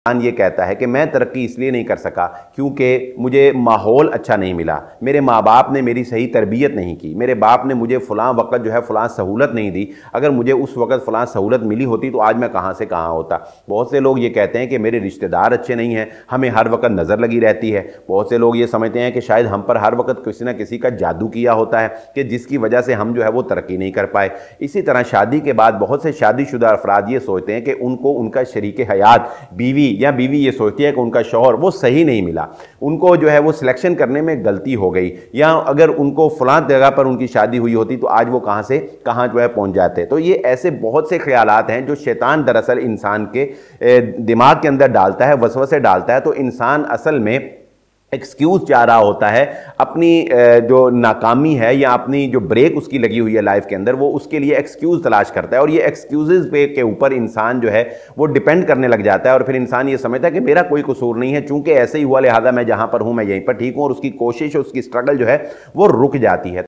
इंसान ये कहता है कि मैं तरक्की इसलिए नहीं कर सका क्योंकि मुझे माहौल अच्छा नहीं मिला, मेरे माँ बाप ने मेरी सही तरबियत नहीं की, मेरे बाप ने मुझे फ़लाँ वक़्त जो है फ़लाँ सहूलत नहीं दी, अगर मुझे उस वक़्त फ़लाँ सहूलत मिली होती तो आज मैं कहाँ से कहाँ होता। बहुत से लोग ये कहते हैं कि मेरे रिश्तेदार अच्छे नहीं हैं, हमें हर वक़्त नज़र लगी रहती है। बहुत से लोग ये समझते हैं कि शायद हम पर हर वक़्त किसी न किसी का जादू किया होता है कि जिसकी वजह से हम जो है वो तरक्की नहीं कर पाए। इसी तरह शादी के बाद बहुत से शादीशुदा अफराद ये सोचते हैं कि उनको उनका शरीक हयात बीवी या बीवी ये सोचती है कि उनका शौहर वो सही नहीं मिला, उनको जो है वो सिलेक्शन करने में गलती हो गई, या अगर उनको फलां जगह पर उनकी शादी हुई होती तो आज वो कहाँ से कहाँ जो है पहुँच जाते। तो ये ऐसे बहुत से ख्यालात हैं जो शैतान दरअसल इंसान के दिमाग के अंदर डालता है, वसवसे डालता है। तो इंसान असल में एक्सक्यूज़ चाह रहा होता है, अपनी जो नाकामी है या अपनी जो ब्रेक उसकी लगी हुई है लाइफ के अंदर, वो उसके लिए एक्सक्यूज़ तलाश करता है और ये एक्सक्यूज़ पे के ऊपर इंसान जो है वो डिपेंड करने लग जाता है और फिर इंसान ये समझता है कि मेरा कोई कसूर नहीं है, चूंकि ऐसे ही हुआ लिहाजा मैं जहाँ पर हूँ मैं यहीं पर ठीक हूँ, और उसकी कोशिश उसकी स्ट्रगल जो है वो रुक जाती है।